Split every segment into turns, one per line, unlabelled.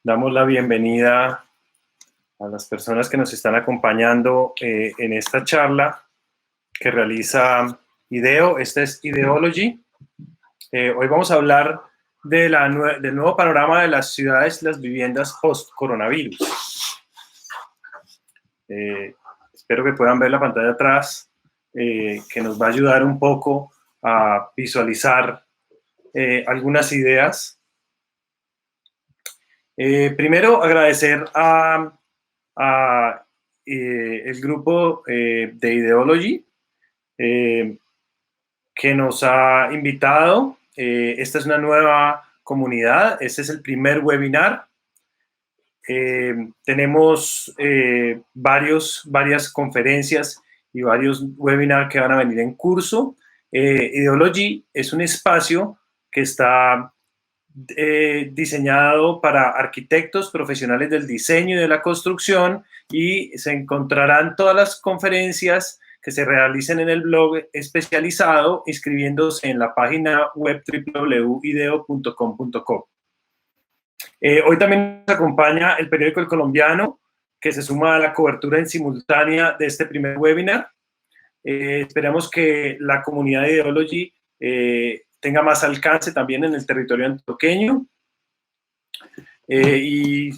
Damos la bienvenida a las personas que nos están acompañando en esta charla que realiza IDEO. Esta es Ideology. Hoy vamos a hablar de del nuevo panorama de las ciudades y las viviendas post-coronavirus. Espero que puedan ver la pantalla atrás, que nos va a ayudar un poco a visualizar algunas ideas. Primero, agradecer el grupo de Ideology que nos ha invitado. Esta es una nueva comunidad. Este es el primer webinar. Tenemos varias conferencias y varios webinars que van a venir en curso. Ideology es un espacio que está diseñado para arquitectos, profesionales del diseño y de la construcción, y se encontrarán todas las conferencias que se realicen en el blog especializado inscribiéndose en la página web www.ideo.com.co. Hoy también nos acompaña el periódico El Colombiano, que se suma a la cobertura en simultánea de este primer webinar. Esperamos que la comunidad de Ideology tenga más alcance también en el territorio antioqueño. Y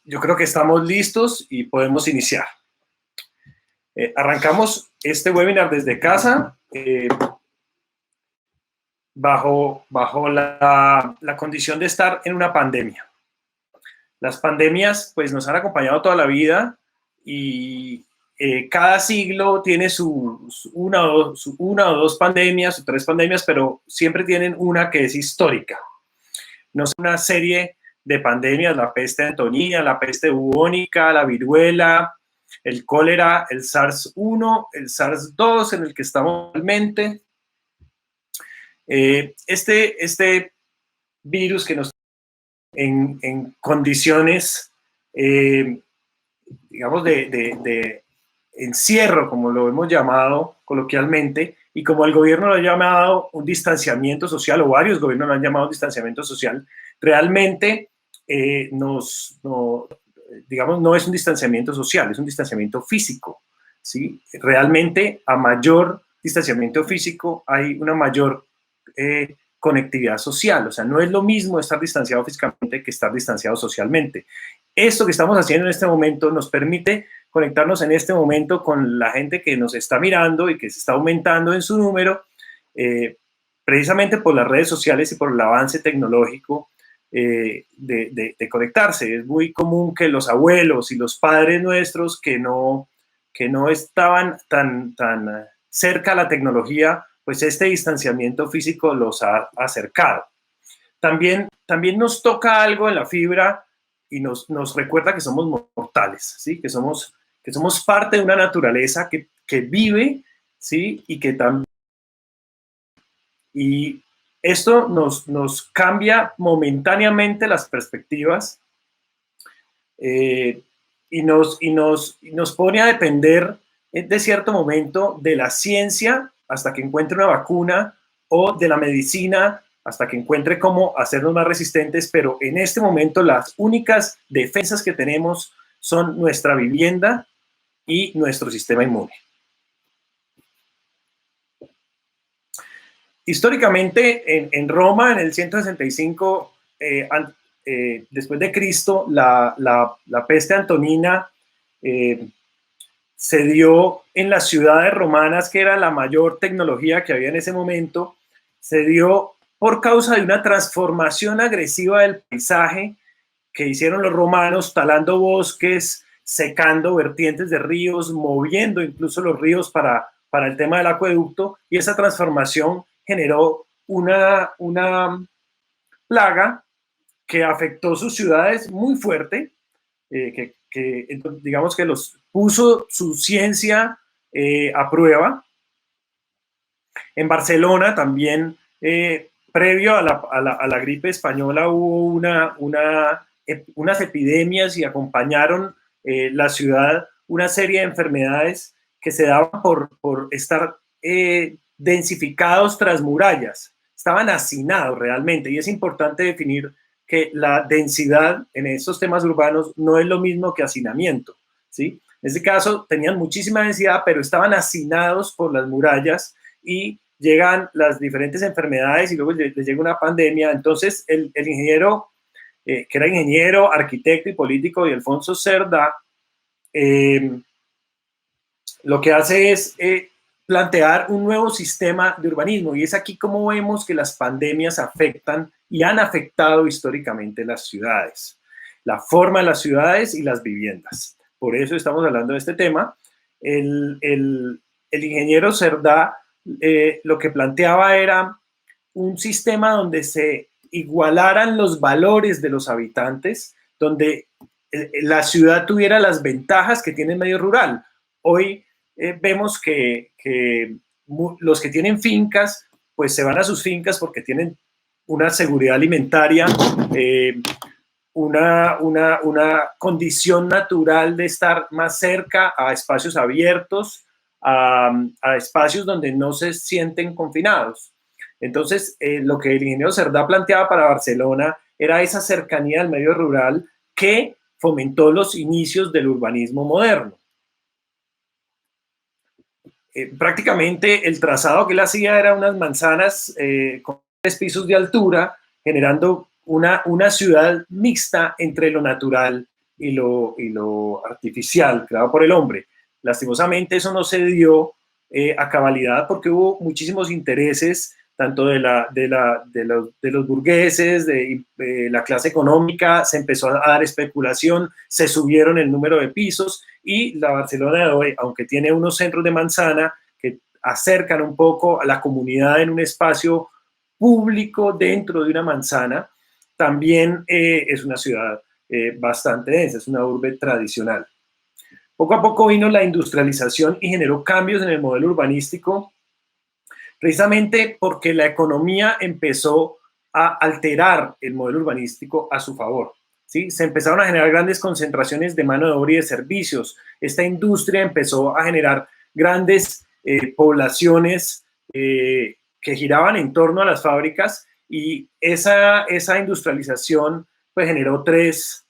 yo creo que estamos listos y podemos iniciar. Arrancamos este webinar desde casa, bajo la condición de estar en una pandemia. Las pandemias pues nos han acompañado toda la vida y cada siglo tiene una o dos pandemias o tres pandemias, pero siempre tienen una que es histórica. No es una serie de pandemias: la peste antonina, la peste bubónica, la viruela, el cólera, el SARS-1, el SARS-2 en el que estamos actualmente. Este virus que nos en condiciones, digamos, de encierro, como lo hemos llamado coloquialmente, y como el gobierno lo ha llamado un distanciamiento social, o varios gobiernos lo han llamado distanciamiento social, realmente digamos, no es un distanciamiento social, es un distanciamiento físico, ¿sí? Realmente, a mayor distanciamiento físico, hay una mayor conectividad social. O sea, no es lo mismo estar distanciado físicamente que estar distanciado socialmente. Esto que estamos haciendo en este momento nos permite conectarnos en este momento con la gente que nos está mirando y que se está aumentando en su número, precisamente por las redes sociales y por el avance tecnológico de conectarse. Es muy común que los abuelos y los padres nuestros que no estaban tan cerca a la tecnología, pues este distanciamiento físico los ha acercado. También nos toca algo en la fibra y nos recuerda que somos mortales, ¿sí? Que somos parte de una naturaleza que vive, ¿sí? Y esto nos cambia momentáneamente las perspectivas y nos pone a depender de cierto momento de la ciencia hasta que encuentre una vacuna, o de la medicina hasta que encuentre cómo hacernos más resistentes, pero en este momento las únicas defensas que tenemos son nuestra vivienda y nuestro sistema inmune. Históricamente, en Roma, en el 165 después de Cristo, la peste antonina se dio en las ciudades romanas, que era la mayor tecnología que había en ese momento. Se dio por causa de una transformación agresiva del paisaje que hicieron los romanos, talando bosques, secando vertientes de ríos, moviendo incluso los ríos para el tema del acueducto, y esa transformación generó una plaga que afectó sus ciudades muy fuerte, digamos que los puso su ciencia a prueba. En Barcelona también, previo a la gripe española, hubo unas epidemias y acompañaron la ciudad una serie de enfermedades que se daban por estar densificados tras murallas. Estaban hacinados realmente, y es importante definir que la densidad en estos temas urbanos no es lo mismo que hacinamiento, ¿sí? En este caso tenían muchísima densidad, pero estaban hacinados por las murallas y llegan las diferentes enfermedades y luego les llega una pandemia. Entonces el ingeniero, que era ingeniero, arquitecto y político, de Alfonso Cerdá, lo que hace es plantear un nuevo sistema de urbanismo, y es aquí como vemos que las pandemias afectan y han afectado históricamente las ciudades, la forma de las ciudades y las viviendas. Por eso estamos hablando de este tema. El ingeniero Cerdá lo que planteaba era un sistema donde se igualaran los valores de los habitantes, donde la ciudad tuviera las ventajas que tiene el medio rural. Hoy vemos que los que tienen fincas, pues se van a sus fincas porque tienen una seguridad alimentaria, una condición natural de estar más cerca a espacios abiertos, a espacios donde no se sienten confinados. Entonces, lo que el ingeniero Cerdá planteaba para Barcelona era esa cercanía al medio rural que fomentó los inicios del urbanismo moderno. Prácticamente el trazado que él hacía era unas manzanas con 3 pisos de altura, generando una ciudad mixta entre lo natural y lo artificial, creado por el hombre. Lastimosamente eso no se dio a cabalidad porque hubo muchísimos intereses, tanto de los burgueses, de la clase económica, se empezó a dar especulación, se subieron el número de pisos, y la Barcelona de hoy, aunque tiene unos centros de manzana que acercan un poco a la comunidad en un espacio público dentro de una manzana, también es una ciudad bastante densa, es una urbe tradicional. Poco a poco vino la industrialización y generó cambios en el modelo urbanístico, precisamente porque la economía empezó a alterar el modelo urbanístico a su favor. ¿Sí? Se empezaron a generar grandes concentraciones de mano de obra y de servicios. Esta industria empezó a generar grandes poblaciones que giraban en torno a las fábricas, y esa industrialización pues generó tres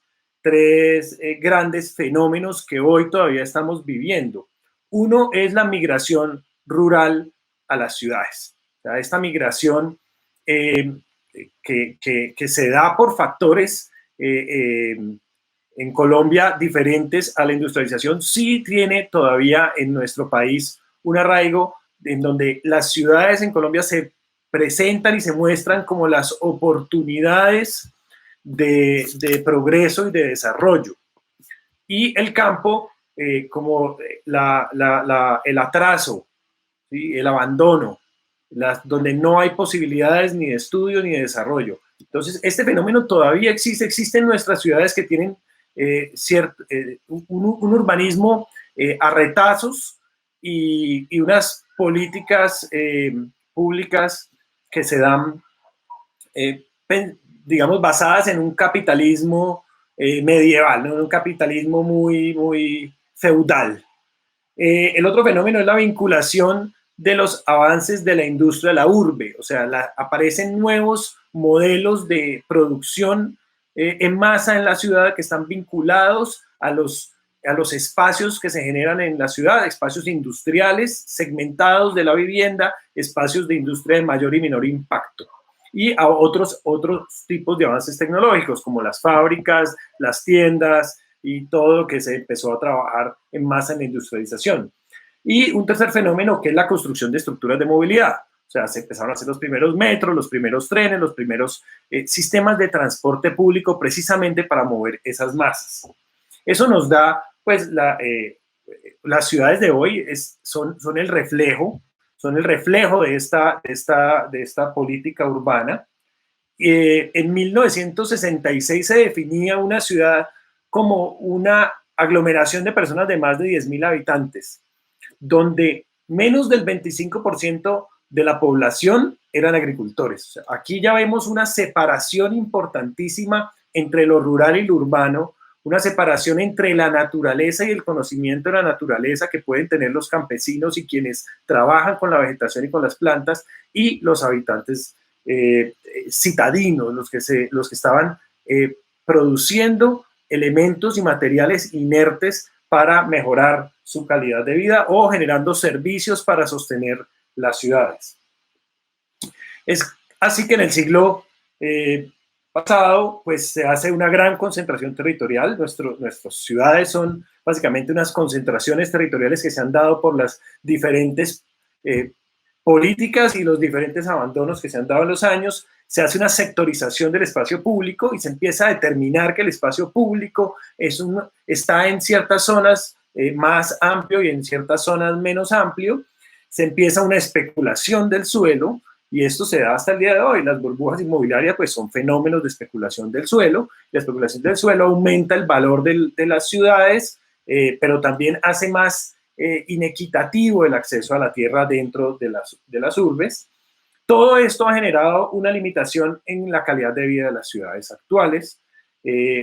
grandes fenómenos que hoy todavía estamos viviendo. Uno es la migración rural a las ciudades. O sea, esta migración que se da por factores en Colombia diferentes a la industrialización, sí tiene todavía en nuestro país un arraigo en donde las ciudades en Colombia se presentan y se muestran como las oportunidades de progreso y de desarrollo. Y el campo como el atraso, ¿sí? El abandono, donde no hay posibilidades ni de estudio ni de desarrollo. Entonces, este fenómeno todavía existe en nuestras ciudades que tienen un urbanismo a retazos y unas políticas públicas que se dan, digamos, basadas en un capitalismo medieval, ¿no? Un capitalismo muy feudal. El otro fenómeno es la vinculación de los avances de la industria a la urbe, o sea, aparecen nuevos modelos de producción en masa en la ciudad que están vinculados a los espacios que se generan en la ciudad, espacios industriales segmentados de la vivienda, espacios de industria de mayor y menor impacto, y a otros tipos de avances tecnológicos como las fábricas, las tiendas y todo lo que se empezó a trabajar en masa en la industrialización. Y un tercer fenómeno que es la construcción de estructuras de movilidad. O sea, se empezaron a hacer los primeros metros, los primeros trenes, los primeros sistemas de transporte público precisamente para mover esas masas. Eso nos da, pues, las ciudades de hoy son el reflejo de esta política urbana. En 1966 se definía una ciudad como una aglomeración de personas de más de 10.000 habitantes, donde menos del 25% de la población eran agricultores. O sea, aquí ya vemos una separación importantísima entre lo rural y lo urbano, una separación entre la naturaleza y el conocimiento de la naturaleza que pueden tener los campesinos y quienes trabajan con la vegetación y con las plantas, y los habitantes citadinos, los que estaban produciendo elementos y materiales inertes para mejorar su calidad de vida o generando servicios para sostener las ciudades. Es así que en el siglo pasado, pues se hace una gran concentración territorial. Nuestras ciudades son básicamente unas concentraciones territoriales que se han dado por las diferentes políticas y los diferentes abandonos que se han dado en los años. Se hace una sectorización del espacio público y se empieza a determinar que el espacio público está en ciertas zonas más amplio y en ciertas zonas menos amplio. Se empieza una especulación del suelo, y esto se da hasta el día de hoy. Las burbujas inmobiliarias pues son fenómenos de especulación del suelo. La especulación del suelo aumenta el valor de las ciudades, pero también hace más inequitativo el acceso a la tierra dentro de las urbes. Todo esto ha generado una limitación en la calidad de vida de las ciudades actuales,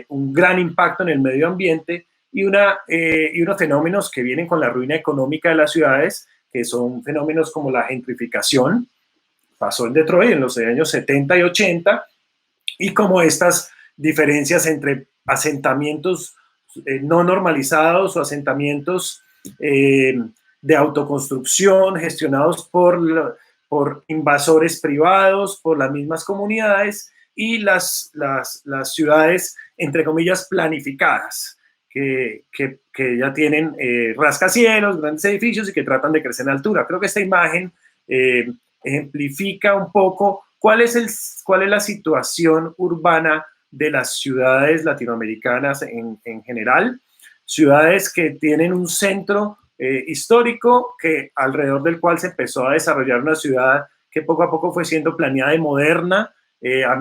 un gran impacto en el medio ambiente y unos fenómenos que vienen con la ruina económica de las ciudades, que son fenómenos como la gentrificación. Pasó en Detroit en los años 70 y 80, y como estas diferencias entre asentamientos no normalizados o asentamientos de autoconstrucción gestionados por invasores privados, por las mismas comunidades, y las ciudades, entre comillas, planificadas, que ya tienen rascacielos, grandes edificios y que tratan de crecer en altura. Creo que esta imagen ejemplifica un poco cuál es la situación urbana de las ciudades latinoamericanas en general. Ciudades que tienen un centro histórico alrededor del cual se empezó a desarrollar una ciudad que poco a poco fue siendo planeada y moderna a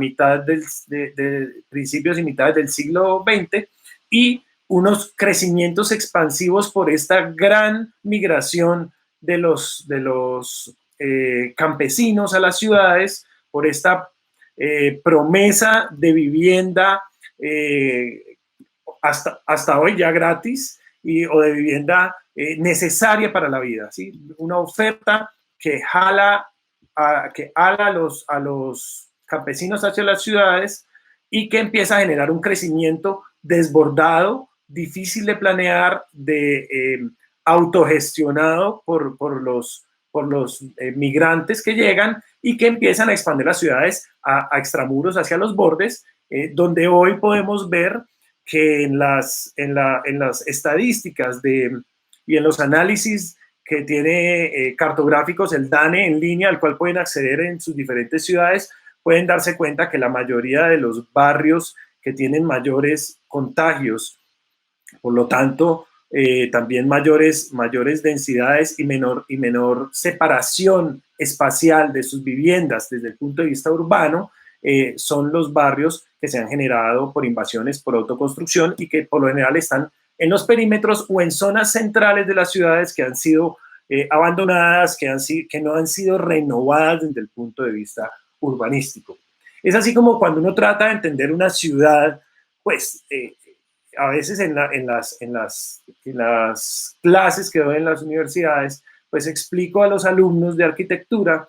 principios y mitades del siglo XX, y unos crecimientos expansivos por esta gran migración de los campesinos a las ciudades, por esta promesa de vivienda hasta hoy ya gratis, o de vivienda necesaria para la vida, ¿sí? Una oferta que jala a los campesinos hacia las ciudades y que empieza a generar un crecimiento desbordado, difícil de planear, autogestionado por los migrantes que llegan y que empiezan a expandir las ciudades a extramuros hacia los bordes, donde hoy podemos ver que en las estadísticas y en los análisis que tiene cartográficos el DANE en línea, al cual pueden acceder en sus diferentes ciudades, pueden darse cuenta que la mayoría de los barrios que tienen mayores contagios, por lo tanto, también mayores densidades y menor separación espacial de sus viviendas desde el punto de vista urbano, son los barrios que se han generado por invasiones, por autoconstrucción, y que por lo general están en los perímetros o en zonas centrales de las ciudades que han sido abandonadas, que no han sido renovadas desde el punto de vista urbanístico. Es así como cuando uno trata de entender una ciudad, pues a veces en las clases que doy en las universidades, pues explico a los alumnos de arquitectura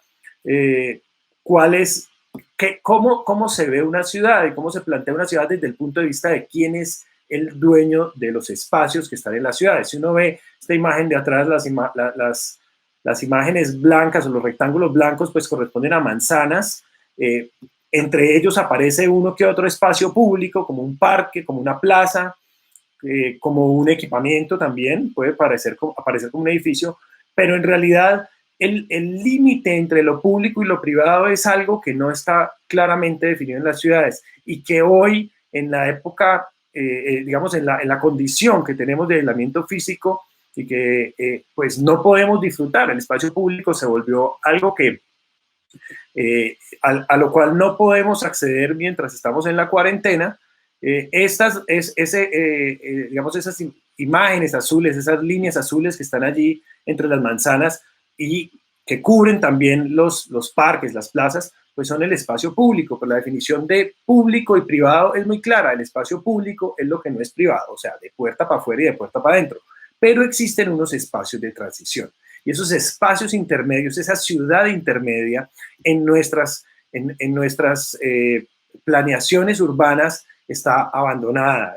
cómo se ve una ciudad y cómo se plantea una ciudad desde el punto de vista de quién es el dueño de los espacios que están en las ciudades. Si uno ve esta imagen de atrás, las imágenes blancas o los rectángulos blancos pues corresponden a manzanas. Entre ellos aparece uno que otro espacio público, como un parque, como una plaza, como un equipamiento también, puede aparecer como un edificio, pero en realidad el límite entre lo público y lo privado es algo que no está claramente definido en las ciudades, y que hoy, en la época, digamos, en la condición que tenemos de aislamiento físico, y que pues no podemos disfrutar, el espacio público se volvió algo que a lo cual no podemos acceder mientras estamos en la cuarentena. Digamos, esas imágenes azules, esas líneas azules que están allí entre las manzanas y que cubren también los parques, las plazas, pues son el espacio público. Pero la definición de público y privado es muy clara. El espacio público es lo que no es privado, o sea, de puerta para afuera y de puerta para adentro. Pero existen unos espacios de transición. Y esos espacios intermedios, esa ciudad intermedia en nuestras planeaciones urbanas, está abandonada,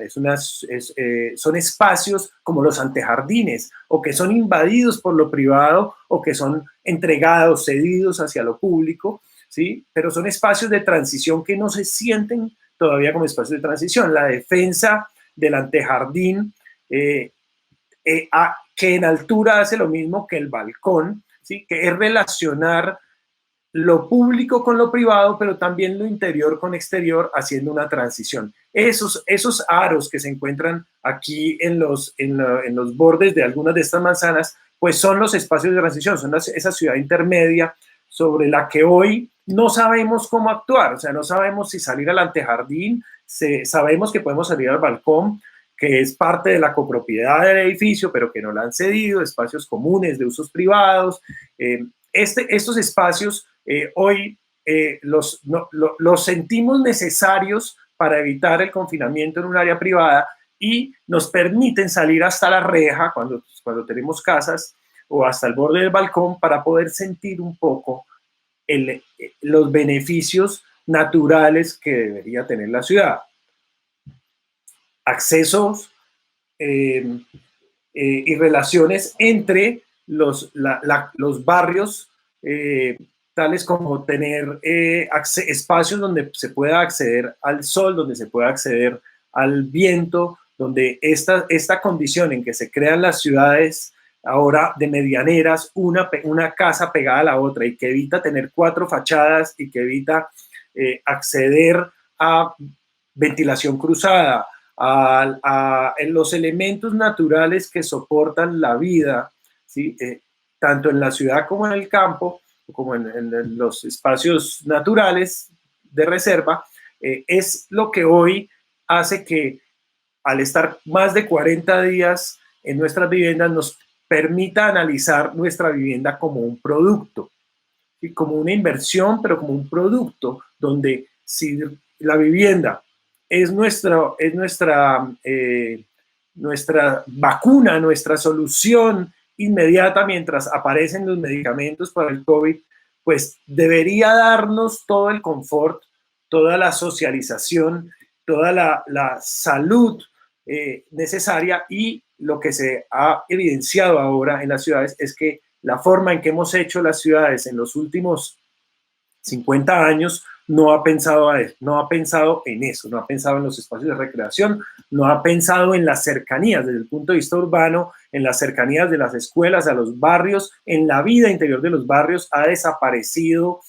son espacios como los antejardines, o que son invadidos por lo privado, o que son entregados, cedidos hacia lo público, ¿sí? Pero son espacios de transición que no se sienten todavía como espacios de transición. La defensa del antejardín, que en altura hace lo mismo que el balcón, ¿sí? Que es relacionar lo público con lo privado, pero también lo interior con exterior, haciendo una transición. Esos aros que se encuentran aquí en los bordes de algunas de estas manzanas, pues son los espacios de transición, son esa ciudad intermedia sobre la que hoy no sabemos cómo actuar, o sea, no sabemos si salir al antejardín, sabemos que podemos salir al balcón, que es parte de la copropiedad del edificio, pero que no la han cedido, espacios comunes de usos privados. Estos espacios hoy los sentimos necesarios para evitar el confinamiento en un área privada y nos permiten salir hasta la reja cuando tenemos casas o hasta el borde del balcón para poder sentir un poco los beneficios naturales que debería tener la ciudad. Accesos y relaciones entre los barrios, tales como tener espacios donde se pueda acceder al sol, donde se pueda acceder al viento, donde esta condición en que se crean las ciudades ahora de medianeras, una casa pegada a la otra y que evita tener 4 fachadas y que evita acceder a ventilación cruzada, en los elementos naturales que soportan la vida, ¿sí? Tanto en la ciudad como en el campo, como en los espacios naturales de reserva, es lo que hoy hace que al estar más de 40 días en nuestras viviendas nos permita analizar nuestra vivienda como un producto, ¿sí? Como una inversión, pero como un producto, donde si la vivienda es nuestra vacuna, nuestra solución inmediata mientras aparecen los medicamentos para el COVID, pues debería darnos todo el confort, toda la socialización, toda la salud necesaria, y lo que se ha evidenciado ahora en las ciudades es que la forma en que hemos hecho las ciudades en los últimos 50 años no ha pensado en eso, no ha pensado en los espacios de recreación, no ha pensado en las cercanías desde el punto de vista urbano, en las cercanías de las escuelas a los barrios, en la vida interior de los barrios. Ha desaparecido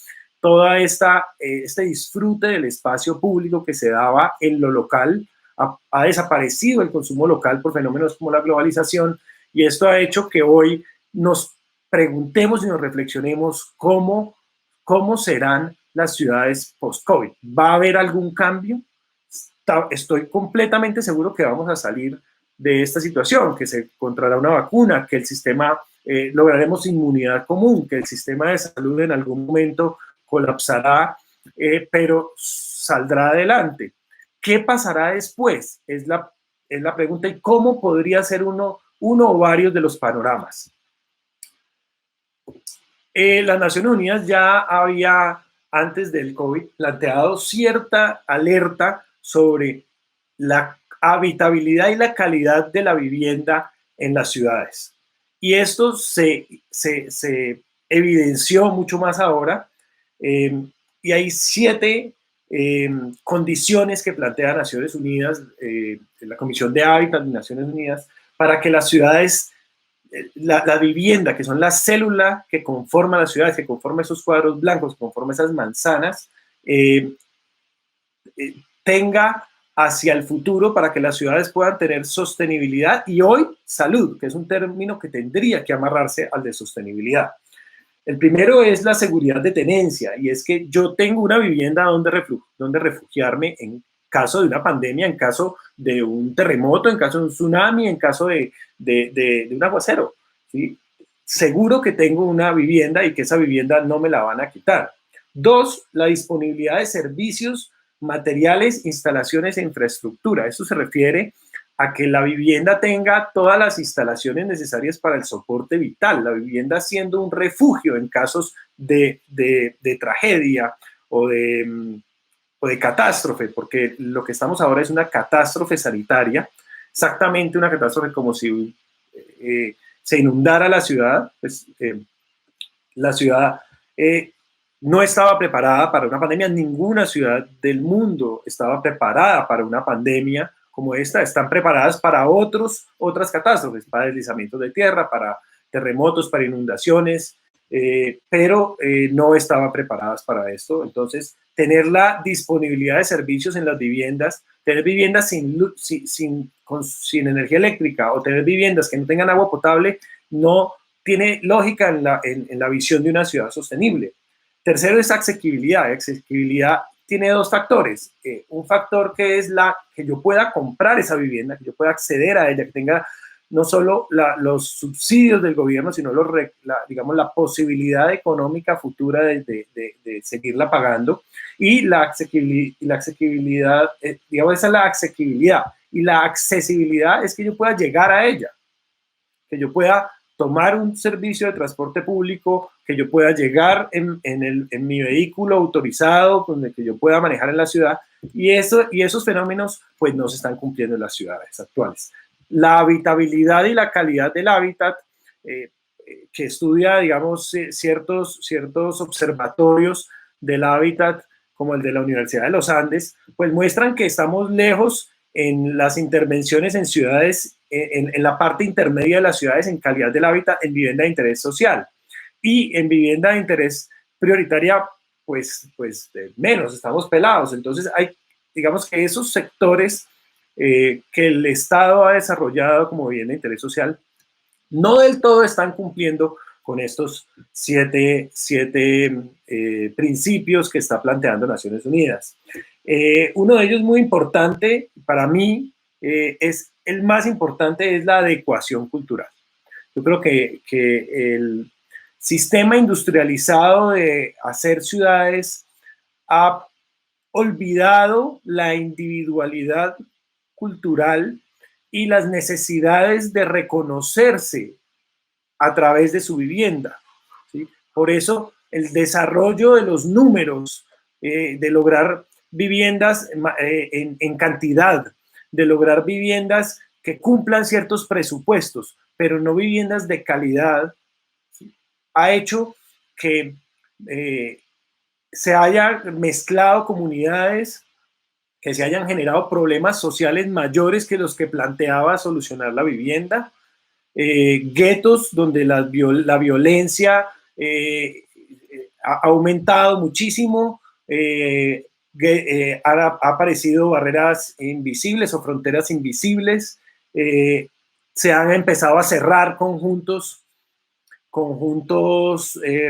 toda este disfrute del espacio público que se daba en lo local, ha desaparecido el consumo local por fenómenos como la globalización, y esto ha hecho que hoy nos preguntemos y nos reflexionemos cómo serán las ciudades post-COVID. ¿Va a haber algún cambio? Estoy completamente seguro que vamos a salir de esta situación, que se encontrará una vacuna, que el sistema, lograremos inmunidad común, que el sistema de salud en algún momento colapsará, pero saldrá adelante. ¿Qué pasará después? Es la pregunta, y cómo podría ser uno o varios de los panoramas. Las Naciones Unidas ya había, antes del COVID, planteado cierta alerta sobre la habitabilidad y la calidad de la vivienda en las ciudades. Y esto se evidenció mucho más ahora, y hay 7 condiciones que plantea Naciones Unidas, la Comisión de Hábitat de Naciones Unidas, para que las ciudades, la vivienda, que son la célula que conforma las ciudades, que conforma esos cuadros blancos, que conforma esas manzanas, tenga hacia el futuro, para que las ciudades puedan tener sostenibilidad y hoy salud, que es un término que tendría que amarrarse al de sostenibilidad. El primero es la seguridad de tenencia, y es que yo tengo una vivienda donde refugiarme en caso de una pandemia, en caso de un terremoto, en caso de un tsunami, en caso de un aguacero, ¿sí? Seguro que tengo una vivienda y que esa vivienda no me la van a quitar. 2, la disponibilidad de servicios, materiales, instalaciones e infraestructura. Esto se refiere a que la vivienda tenga todas las instalaciones necesarias para el soporte vital, la vivienda siendo un refugio en casos de tragedia o de o de catástrofe, porque lo que estamos ahora es una catástrofe sanitaria, exactamente una catástrofe como si se inundara la ciudad. Pues, la ciudad no estaba preparada para una pandemia, ninguna ciudad del mundo estaba preparada para una pandemia como esta. Están preparadas para otras catástrofes, para deslizamientos de tierra, para terremotos, para inundaciones, pero no estaban preparadas para esto. Entonces, tener la disponibilidad de servicios en las viviendas, tener viviendas sin energía eléctrica o tener viviendas que no tengan agua potable, no tiene lógica en la visión de una ciudad sostenible. Tercero es asequibilidad. Asequibilidad tiene dos factores. Un factor que es que yo pueda comprar esa vivienda, que yo pueda acceder a ella, que tenga no solo los subsidios del gobierno, sino digamos, la posibilidad económica futura de seguirla pagando. Y la asequibilidad, digamos, esa es la asequibilidad. Y la accesibilidad es que yo pueda llegar a ella, que yo pueda tomar un servicio de transporte público, que yo pueda llegar en mi vehículo autorizado, donde que yo pueda manejar en la ciudad, y esos fenómenos pues no se están cumpliendo en las ciudades actuales. La habitabilidad y la calidad del hábitat, que estudia, digamos, ciertos observatorios del hábitat, como el de la Universidad de los Andes, pues muestran que estamos lejos en las intervenciones en ciudades, en la parte intermedia de las ciudades, en calidad del hábitat, en vivienda de interés social. Y en vivienda de interés prioritaria, pues menos, estamos pelados. Entonces digamos que esos sectores que el Estado ha desarrollado como vivienda de interés social, no del todo están cumpliendo con estos siete principios que está planteando Naciones Unidas. Uno de ellos muy importante para mí, es el más importante, es la adecuación cultural. Yo creo que el sistema industrializado de hacer ciudades ha olvidado la individualidad cultural y las necesidades de reconocerse a través de su vivienda, ¿sí? Por eso el desarrollo de los números, de lograr viviendas en cantidad, de lograr viviendas que cumplan ciertos presupuestos, pero no viviendas de calidad, ¿sí? Ha hecho que se haya mezclado comunidades, que se hayan generado problemas sociales mayores que los que planteaba solucionar la vivienda, guetos donde la violencia ha aumentado muchísimo, ha aparecido barreras invisibles o fronteras invisibles, se han empezado a cerrar conjuntos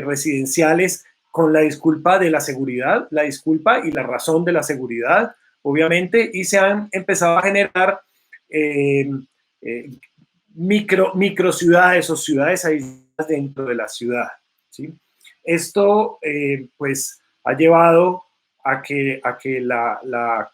residenciales con la disculpa de la seguridad, la disculpa y la razón de la seguridad, obviamente, y se han empezado a generar micro ciudades o ciudades aisladas dentro de la ciudad, ¿sí? Esto pues ha llevado a que la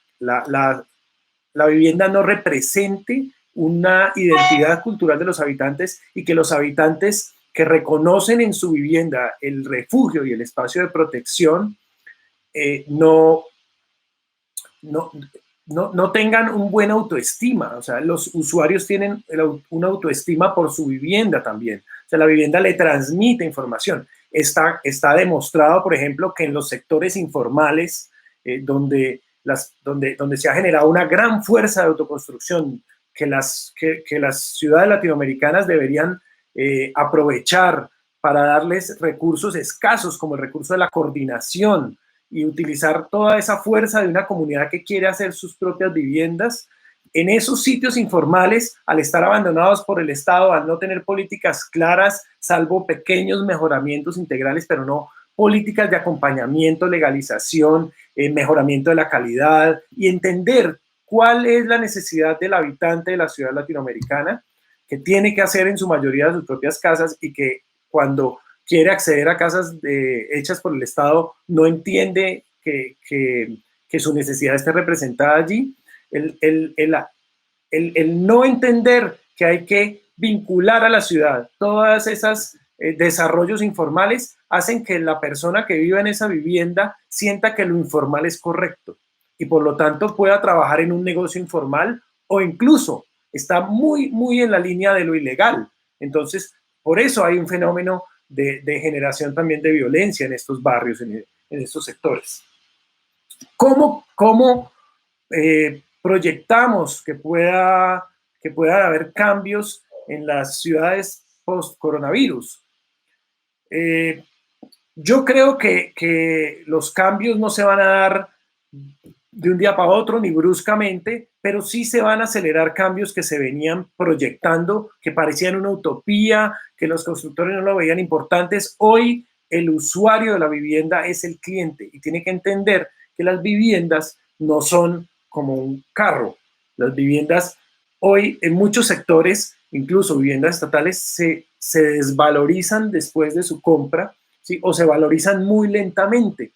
vivienda no represente una identidad cultural de los habitantes, y que los habitantes que reconocen en su vivienda el refugio y el espacio de protección no tengan un buen autoestima. O sea, los usuarios tienen una autoestima por su vivienda también. O sea, la vivienda le transmite información. Está demostrado, por ejemplo, que en los sectores informales, donde se ha generado una gran fuerza de autoconstrucción que las ciudades latinoamericanas deberían aprovechar para darles recursos escasos, como el recurso de la coordinación, y utilizar toda esa fuerza de una comunidad que quiere hacer sus propias viviendas. En esos sitios informales, al estar abandonados por el Estado, al no tener políticas claras, salvo pequeños mejoramientos integrales, pero no políticas de acompañamiento, legalización, mejoramiento de la calidad, y entender cuál es la necesidad del habitante de la ciudad latinoamericana, que tiene que hacer en su mayoría sus propias casas, y que cuando quiere acceder a casas hechas por el Estado no entiende que su necesidad esté representada allí. El no entender que hay que vincular a la ciudad todas esas desarrollos informales hacen que la persona que vive en esa vivienda sienta que lo informal es correcto, y por lo tanto pueda trabajar en un negocio informal o incluso está muy en la línea de lo ilegal. Entonces, por eso hay un fenómeno de generación también de violencia en estos barrios, en estos sectores. ¿Cómo proyectamos que pueda haber cambios en las ciudades post-coronavirus? Yo creo que los cambios no se van a dar de un día para otro ni bruscamente, pero sí se van a acelerar cambios que se venían proyectando, que parecían una utopía, que los constructores no lo veían importantes. Hoy el usuario de la vivienda es el cliente y tiene que entender que las viviendas no son como un carro. Las viviendas hoy en muchos sectores, incluso viviendas estatales, se desvalorizan después de su compra, ¿sí? O se valorizan muy lentamente.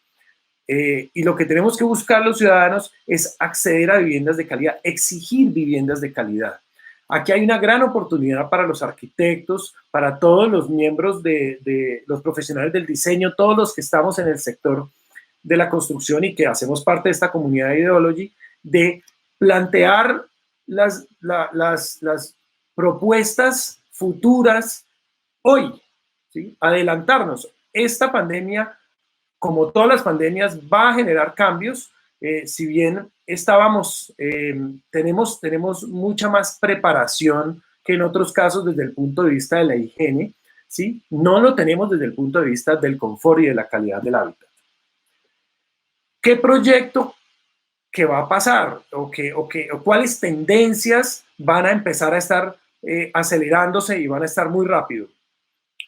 Y lo que tenemos que buscar los ciudadanos es acceder a viviendas de calidad, exigir viviendas de calidad. Aquí hay una gran oportunidad para los arquitectos, para todos los miembros de los profesionales del diseño, todos los que estamos en el sector de la construcción y que hacemos parte de esta comunidad de Ideology, de plantear las propuestas futuras hoy, ¿sí? Adelantarnos. Esta pandemia, como todas las pandemias, va a generar cambios. Si bien tenemos mucha más preparación que en otros casos desde el punto de vista de la higiene, ¿sí? No lo tenemos desde el punto de vista del confort y de la calidad del hábitat. ¿Qué proyecto que va a pasar o cuáles tendencias van a empezar a estar acelerándose y van a estar muy rápido?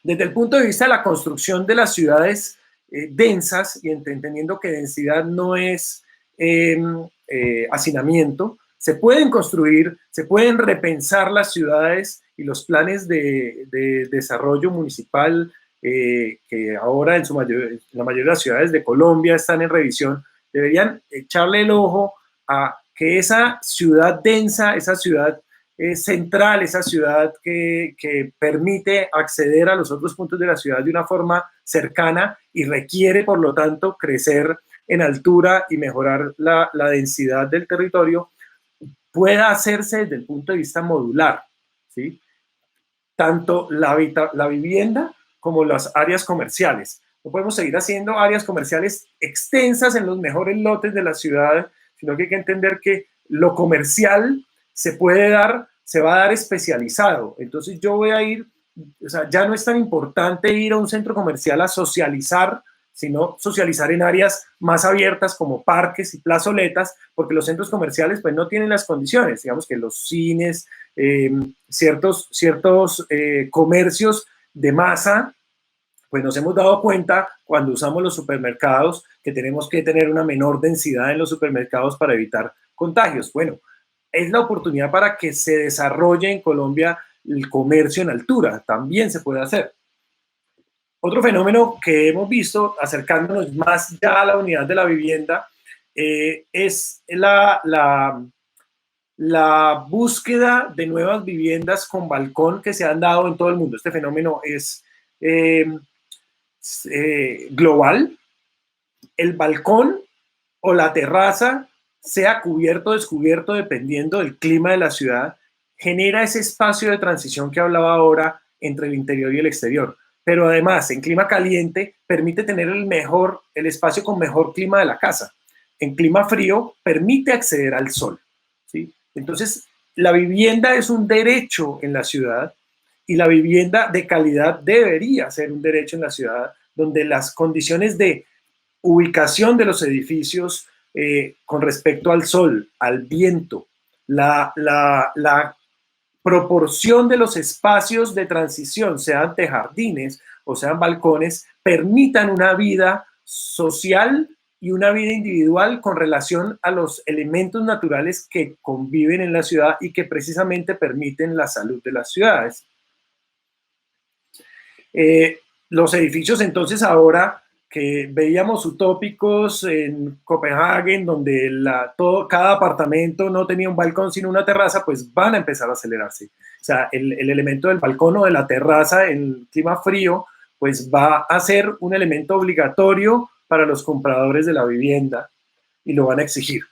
Desde el punto de vista de la construcción de las ciudades densas, y entendiendo que densidad no es hacinamiento, se pueden construir, se pueden repensar las ciudades y los planes de desarrollo municipal que ahora en la mayoría de las ciudades de Colombia están en revisión, deberían echarle el ojo a que esa ciudad densa, esa ciudad central, esa ciudad que permite acceder a los otros puntos de la ciudad de una forma cercana y requiere, por lo tanto, crecer en altura y mejorar la densidad del territorio, pueda hacerse desde el punto de vista modular, ¿sí? Tanto la vivienda como las áreas comerciales. No podemos seguir haciendo áreas comerciales extensas en los mejores lotes de la ciudad, sino que hay que entender que lo comercial se va a dar especializado. Entonces yo voy a ir, o sea, ya no es tan importante ir a un centro comercial a socializar, sino socializar en áreas más abiertas como parques y plazoletas, porque los centros comerciales pues no tienen las condiciones, digamos que los cines, ciertos comercios de masa, pues nos hemos dado cuenta cuando usamos los supermercados que tenemos que tener una menor densidad en los supermercados para evitar contagios. Bueno, es la oportunidad para que se desarrolle en Colombia el comercio en altura, también se puede hacer. Otro fenómeno que hemos visto acercándonos más ya a la unidad de la vivienda es la búsqueda de nuevas viviendas con balcón que se han dado en todo el mundo. Este fenómeno es global. El balcón o la terraza, sea cubierto o descubierto dependiendo del clima de la ciudad, genera ese espacio de transición que hablaba ahora entre el interior y el exterior. Pero además, en clima caliente, permite tener el espacio con mejor clima de la casa. En clima frío, permite acceder al sol, ¿sí? Entonces, la vivienda es un derecho en la ciudad y la vivienda de calidad debería ser un derecho en la ciudad, donde las condiciones de ubicación de los edificios con respecto al sol, al viento, la proporción de los espacios de transición, sean tejardines o sean balcones, permitan una vida social y una vida individual con relación a los elementos naturales que conviven en la ciudad y que precisamente permiten la salud de las ciudades. Los edificios entonces ahora que veíamos utópicos en Copenhague, donde cada apartamento no tenía un balcón sino una terraza, pues van a empezar a acelerarse. O sea, el elemento del balcón o de la terraza en clima frío, pues va a ser un elemento obligatorio para los compradores de la vivienda y lo van a exigir.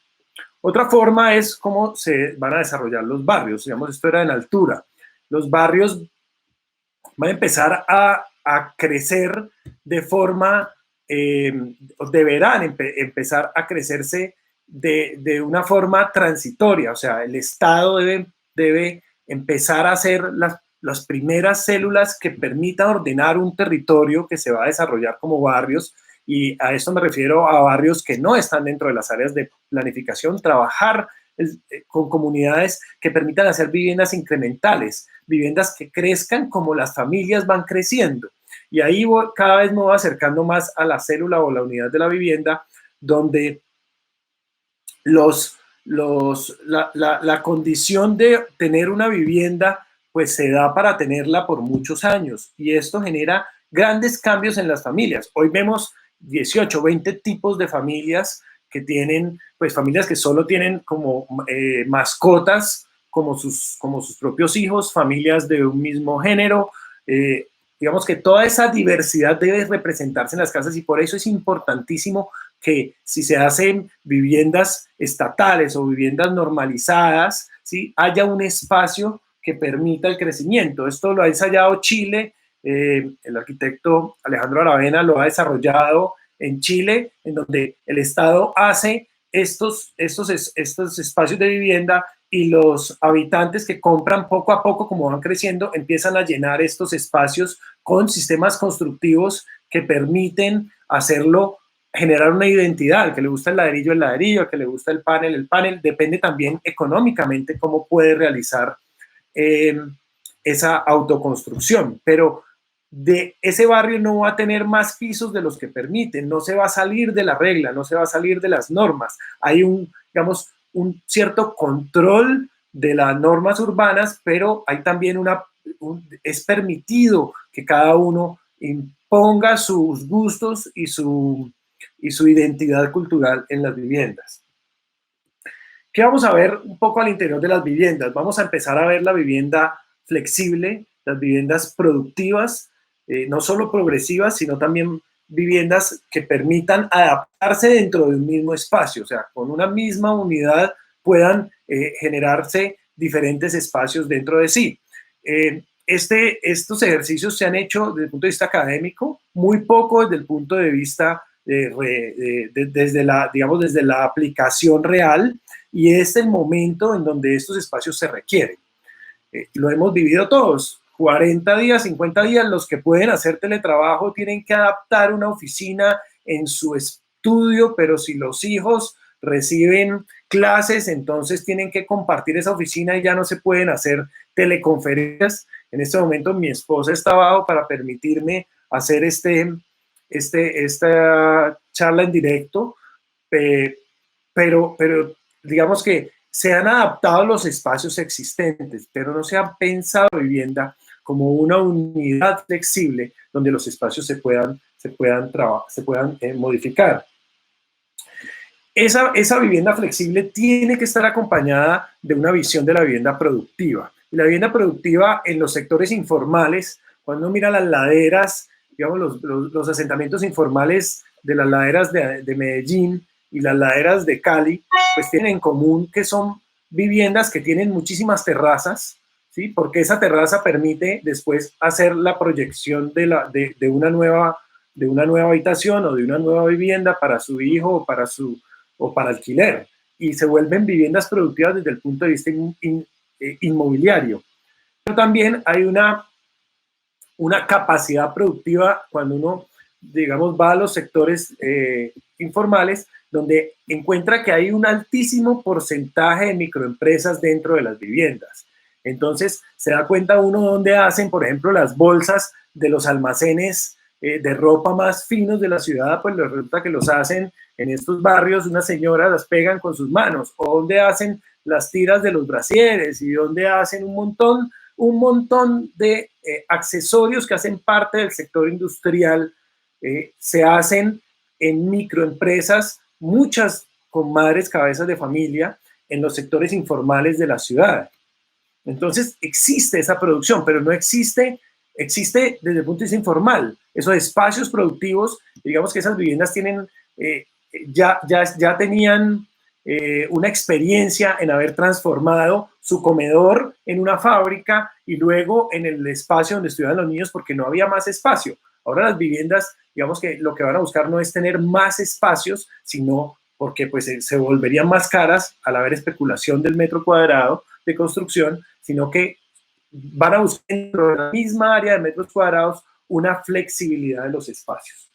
Otra forma es cómo se van a desarrollar los barrios. Digamos, esto era en altura. Los barrios van a empezar a crecer de forma, deberán empezar a crecerse de una forma transitoria. O sea, el Estado debe empezar a hacer las primeras células que permitan ordenar un territorio que se va a desarrollar como barrios, y a esto me refiero a barrios que no están dentro de las áreas de planificación, trabajar con comunidades que permitan hacer viviendas incrementales, viviendas que crezcan como las familias van creciendo. Y ahí cada vez me voy acercando más a la célula o la unidad de la vivienda, donde la condición de tener una vivienda pues se da para tenerla por muchos años, y esto genera grandes cambios en las familias. Hoy vemos 18, 20 tipos de familias que tienen, pues familias que solo tienen como mascotas como sus propios hijos, familias de un mismo género. Digamos que toda esa diversidad debe representarse en las casas, y por eso es importantísimo que si se hacen viviendas estatales o viviendas normalizadas, ¿sí?, haya un espacio que permita el crecimiento. Esto lo ha ensayado Chile, el arquitecto Alejandro Aravena lo ha desarrollado en Chile, en donde el Estado hace estos espacios de vivienda, y los habitantes que compran poco a poco, como van creciendo, empiezan a llenar estos espacios con sistemas constructivos que permiten hacerlo, generar una identidad. Al que le gusta el ladrillo, al que le gusta el panel. Depende también económicamente cómo puede realizar esa autoconstrucción, pero de ese barrio no va a tener más pisos de los que permiten, no se va a salir de la regla, no se va a salir de las normas. Hay digamos, un cierto control de las normas urbanas, pero hay también es permitido que cada uno imponga sus gustos y su identidad cultural en las viviendas. ¿Qué vamos a ver un poco al interior de las viviendas? Vamos a empezar a ver la vivienda flexible, las viviendas productivas, no solo progresivas, sino también viviendas que permitan adaptarse dentro de un mismo espacio. O sea, con una misma unidad puedan generarse diferentes espacios dentro de sí. Estos ejercicios se han hecho desde el punto de vista académico, muy poco desde el punto de vista desde la aplicación real, y es el momento en donde estos espacios se requieren. Lo hemos vivido todos. 40 días, 50 días, los que pueden hacer teletrabajo tienen que adaptar una oficina en su estudio, pero si los hijos reciben clases, entonces tienen que compartir esa oficina y ya no se pueden hacer teleconferencias. En este momento mi esposa está abajo para permitirme hacer esta charla en directo, pero digamos que se han adaptado los espacios existentes, pero no se ha pensado vivienda como una unidad flexible donde los espacios se puedan modificar. Esa vivienda flexible tiene que estar acompañada de una visión de la vivienda productiva. Y la vivienda productiva en los sectores informales, cuando uno mira las laderas, digamos, los asentamientos informales de las laderas de Medellín y las laderas de Cali, pues tienen en común que son viviendas que tienen muchísimas terrazas, ¿sí? Porque esa terraza permite después hacer la proyección de una nueva habitación o de una nueva vivienda para su hijo o para alquiler, y se vuelven viviendas productivas desde el punto de vista inmobiliario. Pero también hay una capacidad productiva cuando uno, digamos, va a los sectores informales, donde encuentra que hay un altísimo porcentaje de microempresas dentro de las viviendas. Entonces se da cuenta uno dónde hacen, por ejemplo, las bolsas de los almacenes de ropa más finos de la ciudad, pues resulta que los hacen en estos barrios, unas señoras las pegan con sus manos, o dónde hacen las tiras de los brasieres, y dónde hacen un montón de accesorios que hacen parte del sector industrial, se hacen en microempresas, muchas con madres cabezas de familia, en los sectores informales de la ciudad. Entonces existe esa producción, pero no existe desde el punto de vista informal. Esos espacios productivos, digamos que esas viviendas tienen, ya tenían una experiencia en haber transformado su comedor en una fábrica y luego en el espacio donde estudiaban los niños porque no había más espacio. Ahora las viviendas, digamos que lo que van a buscar no es tener más espacios, sino porque pues se volverían más caras al haber especulación del metro cuadrado de construcción, sino que van a buscar dentro de la misma área de metros cuadrados una flexibilidad de los espacios.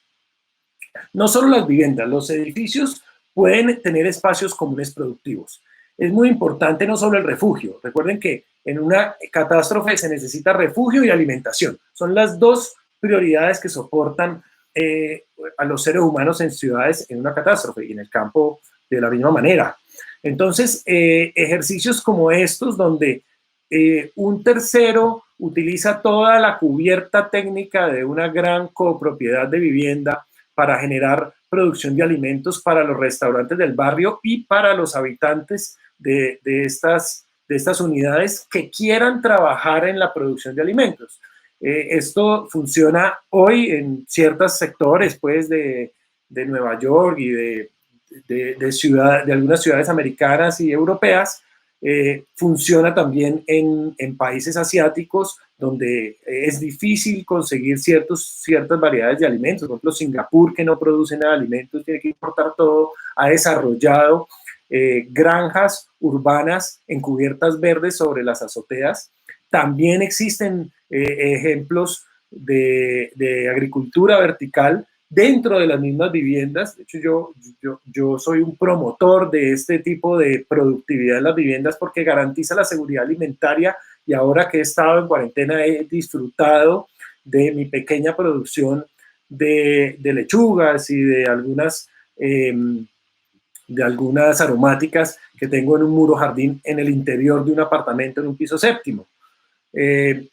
No solo las viviendas, los edificios pueden tener espacios comunes productivos. Es muy importante no solo el refugio. Recuerden que en una catástrofe se necesita refugio y alimentación. Son las dos prioridades que soportan a los seres humanos en ciudades en una catástrofe y en el campo de la misma manera. Entonces, ejercicios como estos donde un tercero utiliza toda la cubierta técnica de una gran copropiedad de vivienda para generar producción de alimentos para los restaurantes del barrio y para los habitantes de estas unidades que quieran trabajar en la producción de alimentos. Esto funciona hoy en ciertos sectores pues, de Nueva York y de algunas ciudades americanas y europeas. Funciona también en países asiáticos donde es difícil conseguir ciertas variedades de alimentos. Por ejemplo, Singapur, que no produce nada de alimentos, tiene que importar todo, ha desarrollado granjas urbanas en cubiertas verdes sobre las azoteas. También existen ejemplos de agricultura vertical dentro de las mismas viviendas. De hecho, yo soy un promotor de este tipo de productividad en las viviendas porque garantiza la seguridad alimentaria y ahora que he estado en cuarentena he disfrutado de mi pequeña producción de lechugas y de algunas aromáticas que tengo en un muro jardín en el interior de un apartamento en un piso séptimo.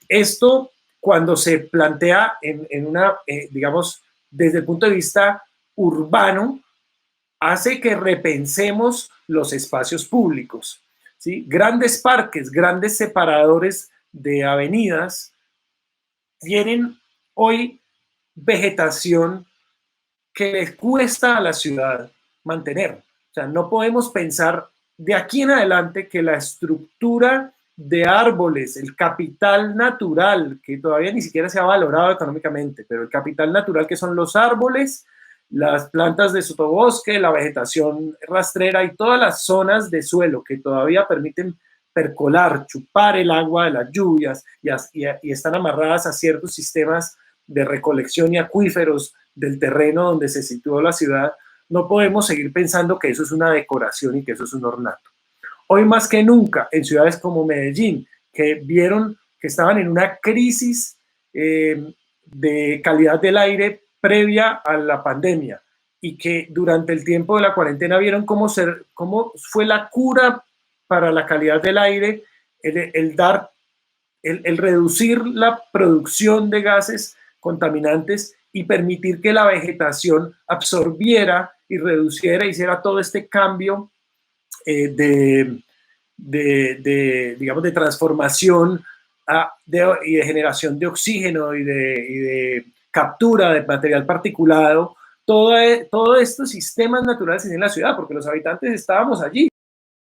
Esto cuando se plantea en una, digamos, desde el punto de vista urbano, hace que repensemos los espacios públicos, ¿sí? Grandes parques, grandes separadores de avenidas tienen hoy vegetación que les cuesta a la ciudad mantener. O sea, no podemos pensar de aquí en adelante que la estructura de árboles, el capital natural, que todavía ni siquiera se ha valorado económicamente, pero el capital natural que son los árboles, las plantas de sotobosque, la vegetación rastrera y todas las zonas de suelo que todavía permiten percolar, chupar el agua de las lluvias y están amarradas a ciertos sistemas de recolección y acuíferos del terreno donde se situó la ciudad, no podemos seguir pensando que eso es una decoración y que eso es un ornato. Hoy más que nunca, en ciudades como Medellín, que vieron que estaban en una crisis de calidad del aire previa a la pandemia y que durante el tiempo de la cuarentena vieron cómo fue la cura para la calidad del aire, el reducir la producción de gases contaminantes y permitir que la vegetación absorbiera y reduciera, hiciera todo este cambio digamos, de transformación y de generación de oxígeno y de captura de material particulado, todos estos sistemas naturales en la ciudad, porque los habitantes estábamos allí,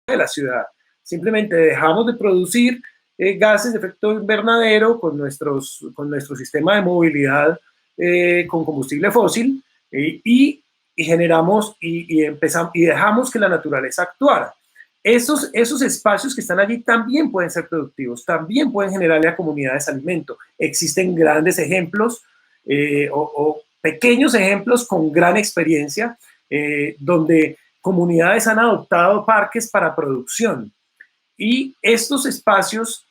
de la ciudad. Simplemente dejamos de producir gases de efecto invernadero con nuestro sistema de movilidad con combustible fósil y generamos y empezamos y dejamos que la naturaleza actuara. Esos espacios que están allí también pueden ser productivos, también pueden generarle a comunidades alimento. Existen grandes ejemplos o pequeños ejemplos con gran experiencia donde comunidades han adoptado parques para producción. Y estos espacios,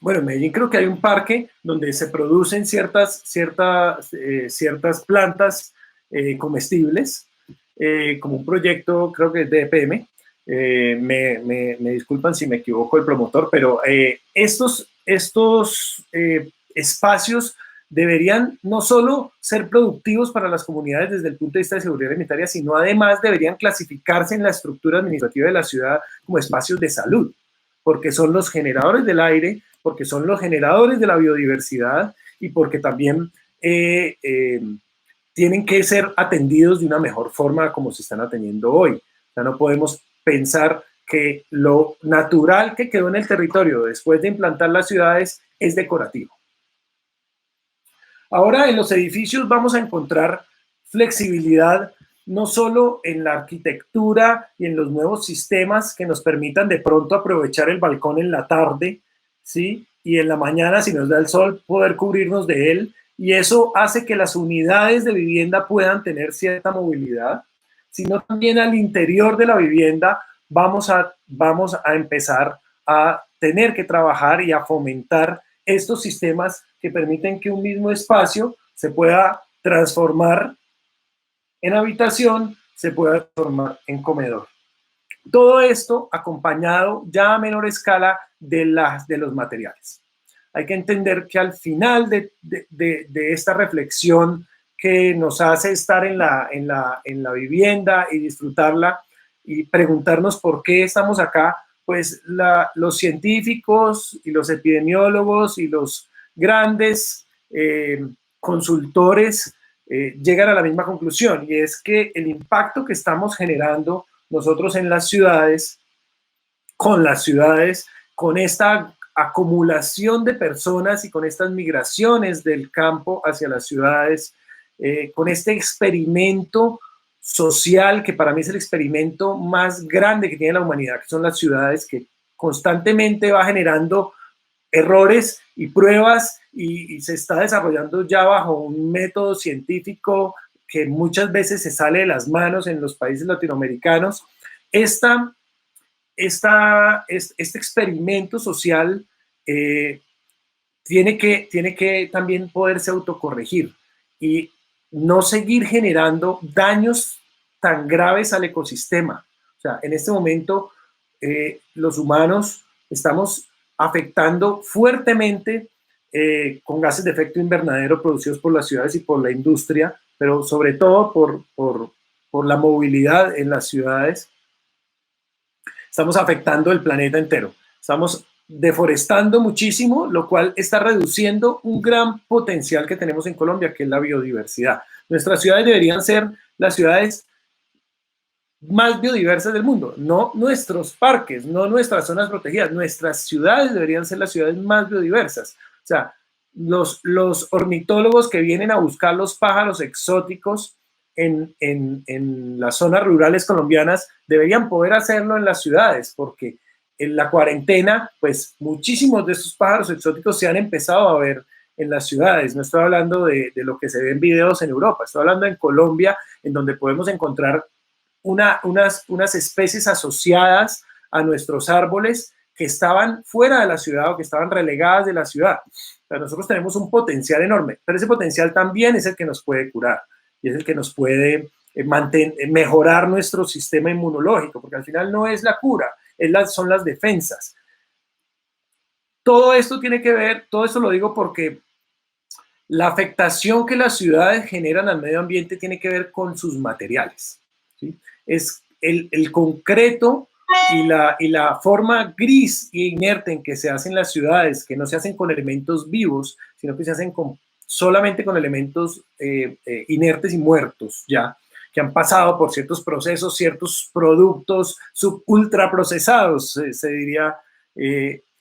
bueno, en Medellín creo que hay un parque donde se producen ciertas plantas comestibles, como un proyecto, creo que es de EPM. Me disculpan si me equivoco el promotor, pero estos espacios deberían no solo ser productivos para las comunidades desde el punto de vista de seguridad alimentaria, sino además deberían clasificarse en la estructura administrativa de la ciudad como espacios de salud, porque son los generadores del aire, porque son los generadores de la biodiversidad y porque también tienen que ser atendidos de una mejor forma como se están atendiendo hoy. O sea, no podemos pensar que lo natural que quedó en el territorio después de implantar las ciudades es decorativo. Ahora en los edificios vamos a encontrar flexibilidad no solo en la arquitectura y en los nuevos sistemas que nos permitan de pronto aprovechar el balcón en la tarde, ¿sí? Y en la mañana, si nos da el sol, poder cubrirnos de él. Y eso hace que las unidades de vivienda puedan tener cierta movilidad, sino también al interior de la vivienda vamos a empezar a tener que trabajar y a fomentar estos sistemas que permiten que un mismo espacio se pueda transformar en habitación, se pueda transformar en comedor. Todo esto acompañado ya a menor escala de los materiales. Hay que entender que al final de esta reflexión que nos hace estar en la vivienda y disfrutarla y preguntarnos por qué estamos acá, pues los científicos y los epidemiólogos y los grandes consultores llegan a la misma conclusión, y es que el impacto que estamos generando nosotros en las ciudades, con esta acumulación de personas y con estas migraciones del campo hacia las ciudades, con este experimento social que para mí es el experimento más grande que tiene la humanidad, que son las ciudades, que constantemente va generando errores y pruebas y se está desarrollando ya bajo un método científico que muchas veces se sale de las manos en los países latinoamericanos. Este experimento social tiene que también poderse autocorregir y no seguir generando daños tan graves al ecosistema. O sea, en este momento los humanos estamos afectando fuertemente con gases de efecto invernadero producidos por las ciudades y por la industria, pero sobre todo por la movilidad en las ciudades. Estamos afectando el planeta entero. Estamos deforestando muchísimo, lo cual está reduciendo un gran potencial que tenemos en Colombia, que es la biodiversidad. Nuestras ciudades deberían ser las ciudades más biodiversas del mundo, no nuestros parques, no nuestras zonas protegidas, nuestras ciudades deberían ser las ciudades más biodiversas. O sea, los ornitólogos que vienen a buscar los pájaros exóticos en las zonas rurales colombianas deberían poder hacerlo en las ciudades, porque en la cuarentena, pues muchísimos de estos pájaros exóticos se han empezado a ver en las ciudades. No estoy hablando de lo que se ve en videos en Europa, estoy hablando en Colombia, en donde podemos encontrar unas especies asociadas a nuestros árboles que estaban fuera de la ciudad o que estaban relegadas de la ciudad. O sea, nosotros tenemos un potencial enorme, pero ese potencial también es el que nos puede curar y es el que nos puede mejorar nuestro sistema inmunológico, porque al final no es la cura, son las defensas. Todo esto tiene que ver, todo esto lo digo porque la afectación que las ciudades generan al medio ambiente tiene que ver con sus materiales, ¿sí? Es el concreto y la forma gris e inerte en que se hacen las ciudades, que no se hacen con elementos vivos, sino que se hacen solamente con elementos inertes y muertos, ya, que han pasado por ciertos procesos, ciertos productos ultraprocesados, se diría,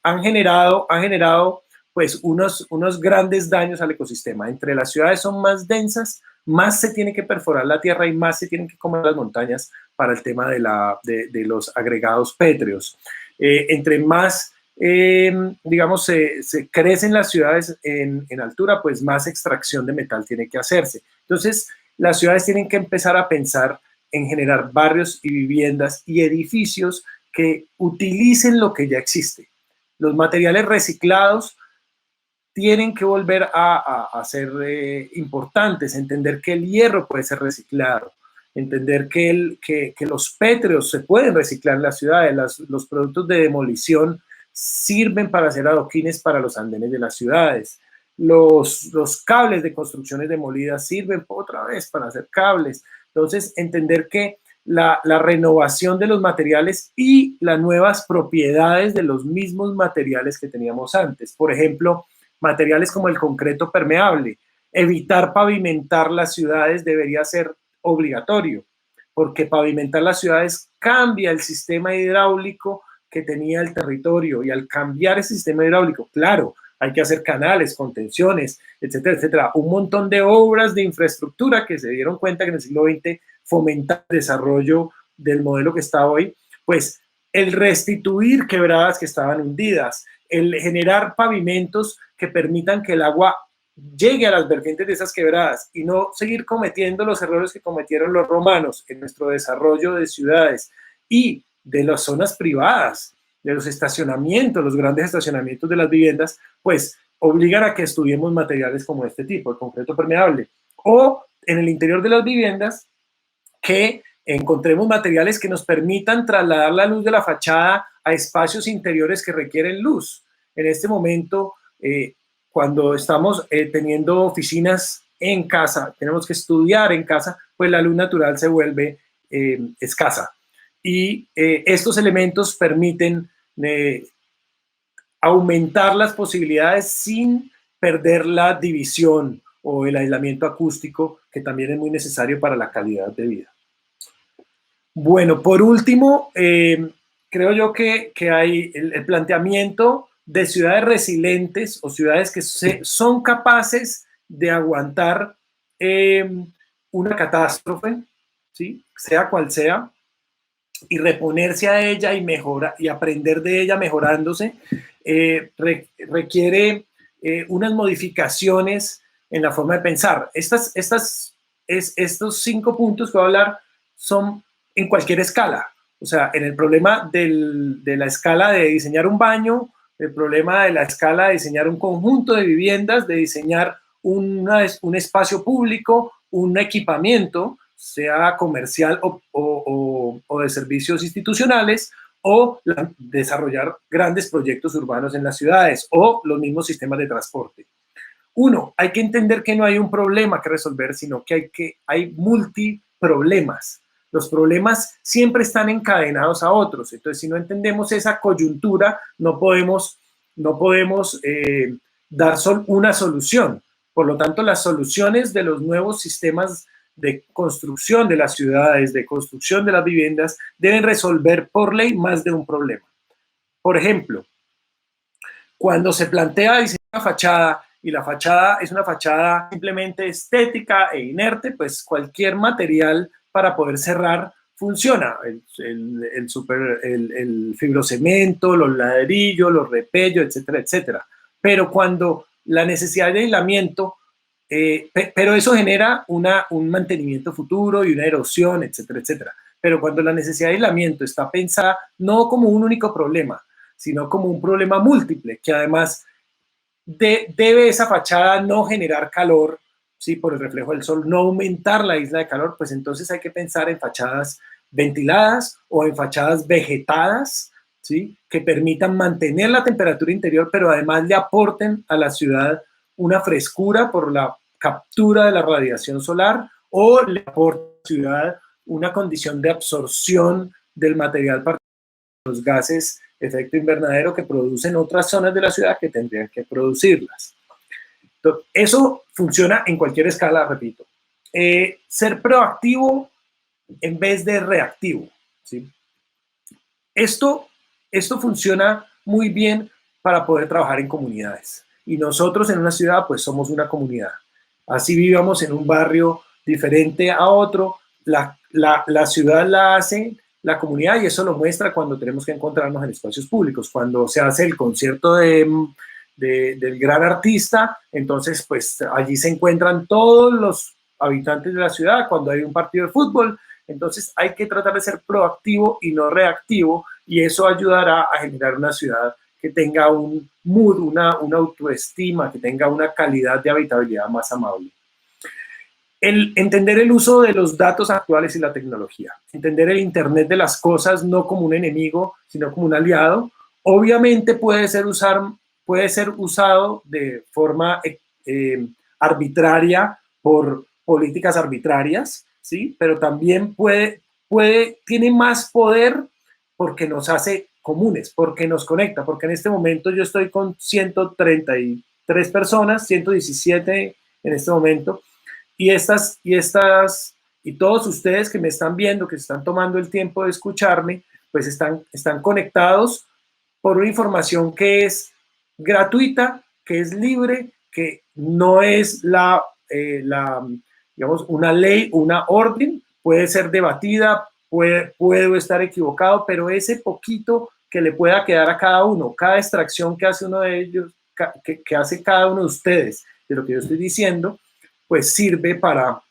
han generado pues unos grandes daños al ecosistema. Entre las ciudades son más densas, más se tiene que perforar la tierra y más se tienen que comer las montañas para el tema de los agregados pétreos. Entre más, digamos, se crecen las ciudades en altura, pues más extracción de metal tiene que hacerse. Entonces, las ciudades tienen que empezar a pensar en generar barrios y viviendas y edificios que utilicen lo que ya existe. Los materiales reciclados tienen que volver a ser importantes, entender que el hierro puede ser reciclado, entender que los pétreos se pueden reciclar en las ciudades, los productos de demolición sirven para hacer adoquines para los andenes de las ciudades, los cables de construcciones demolidas sirven otra vez para hacer cables. Entonces, entender que la renovación de los materiales y las nuevas propiedades de los mismos materiales que teníamos antes. Por ejemplo, materiales como el concreto permeable. Evitar pavimentar las ciudades debería ser obligatorio. porque pavimentar las ciudades cambia el sistema hidráulico que tenía el territorio, y al cambiar ese sistema hidráulico, claro, hay que hacer canales, contenciones, etcétera, etcétera, un montón de obras de infraestructura que se dieron cuenta que en el siglo XX fomenta el desarrollo del modelo que está hoy, pues el restituir quebradas que estaban hundidas, el generar pavimentos que permitan que el agua llegue a las vertientes de esas quebradas y no seguir cometiendo los errores que cometieron los romanos en nuestro desarrollo de ciudades y de las zonas privadas, de los estacionamientos, los grandes estacionamientos de las viviendas, pues obligan a que estudiemos materiales como este tipo, el concreto permeable, o en el interior de las viviendas que encontremos materiales que nos permitan trasladar la luz de la fachada a espacios interiores que requieren luz. En este momento, cuando estamos teniendo oficinas en casa, tenemos que estudiar en casa, pues la luz natural se vuelve escasa. Y estos elementos permiten aumentar las posibilidades sin perder la división o el aislamiento acústico, que también es muy necesario para la calidad de vida. Bueno, por último, creo yo que hay el planteamiento de ciudades resilientes o ciudades que son capaces de aguantar una catástrofe, ¿sí? Sea cual sea, y reponerse a ella y mejorar y aprender de ella mejorándose, requiere unas modificaciones en la forma de pensar. Estos 5 puntos que voy a hablar son en cualquier escala. O sea, en el problema de la escala de diseñar un baño, el problema de la escala de diseñar un conjunto de viviendas, de diseñar un espacio público, un equipamiento, sea comercial o de servicios institucionales, o desarrollar grandes proyectos urbanos en las ciudades, o los mismos sistemas de transporte. Uno, hay que entender que no hay un problema que resolver, sino que hay multiproblemas. Los problemas siempre están encadenados a otros. Entonces, si no entendemos esa coyuntura, no podemos dar una solución. Por lo tanto, las soluciones de los nuevos sistemas de construcción de las ciudades, de construcción de las viviendas, deben resolver por ley más de un problema. Por ejemplo, cuando se plantea diseñar una fachada y la fachada es una fachada simplemente estética e inerte, pues cualquier material para poder cerrar funciona. El fibrocemento, los ladrillos, los repellos, etcétera, etcétera. Pero cuando la necesidad de aislamiento, pero eso genera un mantenimiento futuro y una erosión, etcétera, etcétera. Pero cuando la necesidad de aislamiento está pensada no como un único problema, sino como un problema múltiple, que además debe esa fachada no generar calor, ¿sí? Por el reflejo del sol, no aumentar la isla de calor, pues entonces hay que pensar en fachadas ventiladas o en fachadas vegetadas, ¿sí? Que permitan mantener la temperatura interior, pero además le aporten a la ciudad una frescura por la captura de la radiación solar, o le aporta a la ciudad una condición de absorción del material particular, los gases efecto invernadero que producen otras zonas de la ciudad que tendrían que producirlas. Entonces, eso funciona en cualquier escala, repito. Ser proactivo en vez de reactivo, ¿sí? Esto funciona muy bien para poder trabajar en comunidades. Y nosotros en una ciudad, pues somos una comunidad. Así vivamos en un barrio diferente a otro, la ciudad la hace la comunidad, y eso lo muestra cuando tenemos que encontrarnos en espacios públicos. Cuando se hace el concierto del gran artista, entonces pues allí se encuentran todos los habitantes de la ciudad. Cuando hay un partido de fútbol, entonces hay que tratar de ser proactivo y no reactivo, y eso ayudará a generar una ciudad que tenga un mood, una autoestima, que tenga una calidad de habitabilidad más amable. Entender el uso de los datos actuales y la tecnología, entender el Internet de las cosas no como un enemigo, sino como un aliado. Obviamente puede ser usado de forma arbitraria por políticas arbitrarias, ¿sí? Pero también tiene más poder porque nos hace comunes, porque nos conecta, porque en este momento yo estoy con 133 personas, 117 en este momento, y Y todos ustedes que me están viendo, que se están tomando el tiempo de escucharme, pues están conectados por una información que es gratuita, que es libre, que no es digamos, una ley, una orden, puede ser debatida, puedo estar equivocado, pero ese poquito que le pueda quedar a cada uno, cada extracción que hace uno de ellos, que hace cada uno de ustedes de lo que yo estoy diciendo, pues sirve para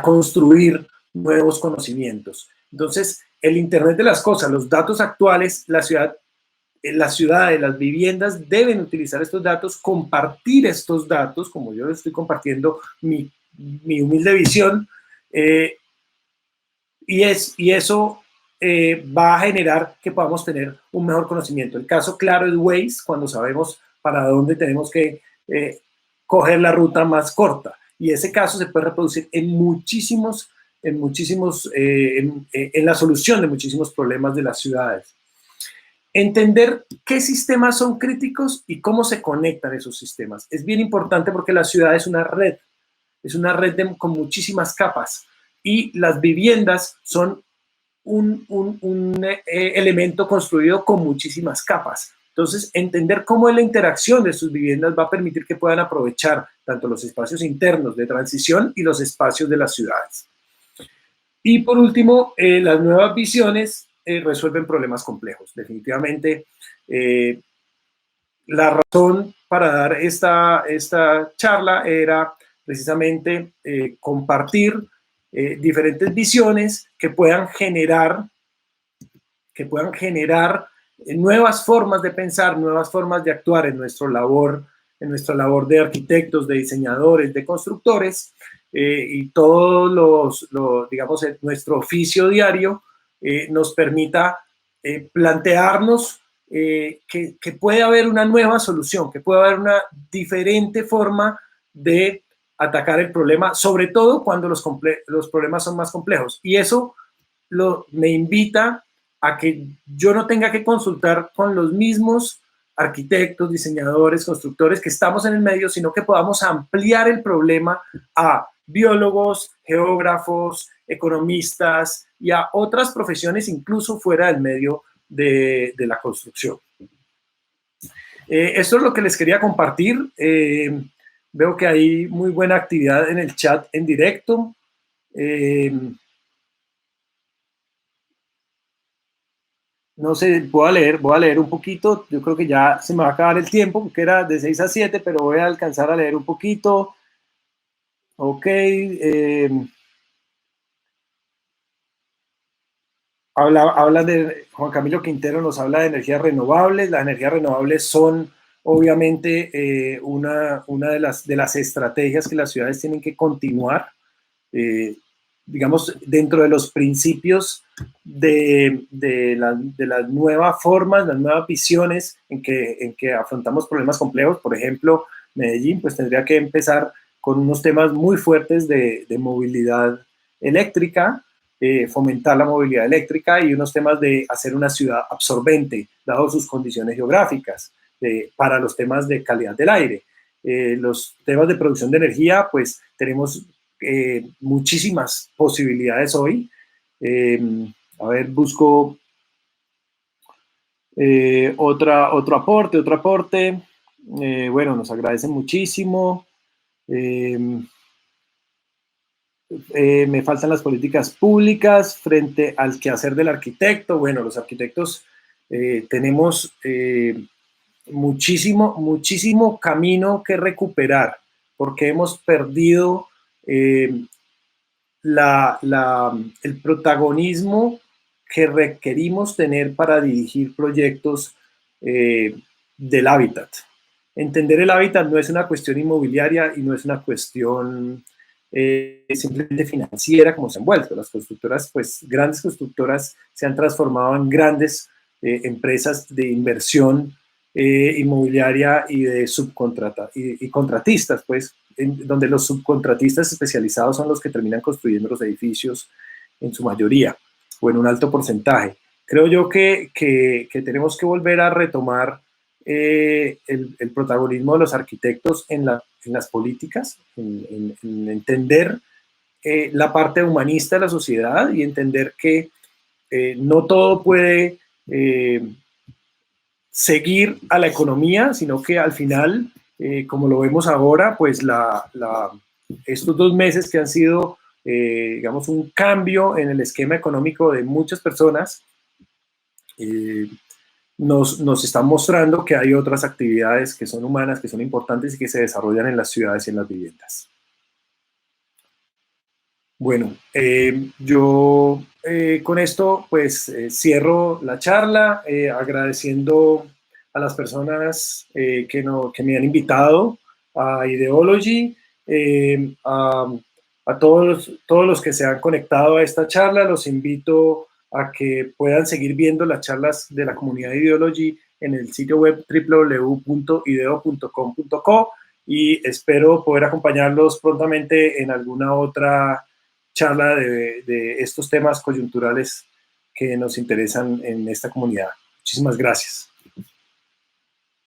construir nuevos conocimientos. Entonces, el Internet de las cosas, los datos actuales, las ciudades, las viviendas deben utilizar estos datos, compartir estos datos, como yo estoy compartiendo mi humilde visión, y eso va a generar que podamos tener un mejor conocimiento. El caso claro es Waze, cuando sabemos para dónde tenemos que coger la ruta más corta. Y ese caso se puede reproducir en la solución de muchísimos problemas de las ciudades. Entender qué sistemas son críticos y cómo se conectan esos sistemas. Es bien importante porque la ciudad es una red con muchísimas capas y las viviendas son un elemento construido con muchísimas capas. Entonces, entender cómo es la interacción de sus viviendas va a permitir que puedan aprovechar tanto los espacios internos de transición y los espacios de las ciudades. Y por último, las nuevas visiones resuelven problemas complejos. Definitivamente, la razón para dar esta charla era precisamente compartir diferentes visiones que puedan generar nuevas formas de pensar, nuevas formas de actuar en nuestra labor de arquitectos, de diseñadores, de constructores, y todos digamos, nuestro oficio diario nos permita plantearnos que puede haber una nueva solución, que puede haber una diferente forma de atacar el problema, sobre todo cuando los problemas son más complejos. Y eso me invita a que yo no tenga que consultar con los mismos arquitectos, diseñadores, constructores que estamos en el medio, sino que podamos ampliar el problema a biólogos, geógrafos, economistas y a otras profesiones incluso fuera del medio de la construcción. Esto es lo que les quería compartir. Veo que hay muy buena actividad en el chat en directo. No sé, voy a leer un poquito. Yo creo que ya se me va a acabar el tiempo, porque era de 6 a 7, pero voy a alcanzar a leer un poquito. Ok. Habla de, Juan Camilo Quintero nos habla de energías renovables. Las energías renovables son obviamente una de las estrategias que las ciudades tienen que continuar. Digamos, dentro de los principios de las nuevas formas, las nuevas visiones en que afrontamos problemas complejos. Por ejemplo, Medellín pues tendría que empezar con unos temas muy fuertes de movilidad eléctrica, fomentar la movilidad eléctrica, y unos temas de hacer una ciudad absorbente, dado sus condiciones geográficas, para los temas de calidad del aire. Los temas de producción de energía, pues tenemos muchísimas posibilidades hoy. A ver, busco otro aporte. Bueno, nos agradecen muchísimo. Me faltan las políticas públicas frente al quehacer del arquitecto. Bueno, los arquitectos tenemos muchísimo camino que recuperar, porque hemos perdido el protagonismo que requerimos tener para dirigir proyectos del hábitat. Entender el hábitat no es una cuestión inmobiliaria y no es una cuestión simplemente financiera como se han vuelto. Las constructoras, pues grandes constructoras, se han transformado en grandes empresas de inversión inmobiliaria y de y contratistas, pues, donde los subcontratistas especializados son los que terminan construyendo los edificios en su mayoría o en un alto porcentaje. Creo yo que tenemos que volver a retomar el protagonismo de los arquitectos en las políticas, en entender la parte humanista de la sociedad y entender que no todo puede seguir a la economía, sino que al final, como lo vemos ahora, pues estos 2 meses que han sido, digamos, un cambio en el esquema económico de muchas personas, nos están mostrando que hay otras actividades que son humanas, que son importantes y que se desarrollan en las ciudades y en las viviendas. Bueno, yo con esto pues cierro la charla agradeciendo a las personas que me han invitado a Ideology, a todos los que se han conectado a esta charla. Los invito a que puedan seguir viendo las charlas de la comunidad de Ideology en el sitio web www.ideo.com.co y espero poder acompañarlos prontamente en alguna otra charla de estos temas coyunturales que nos interesan en esta comunidad. Muchísimas gracias.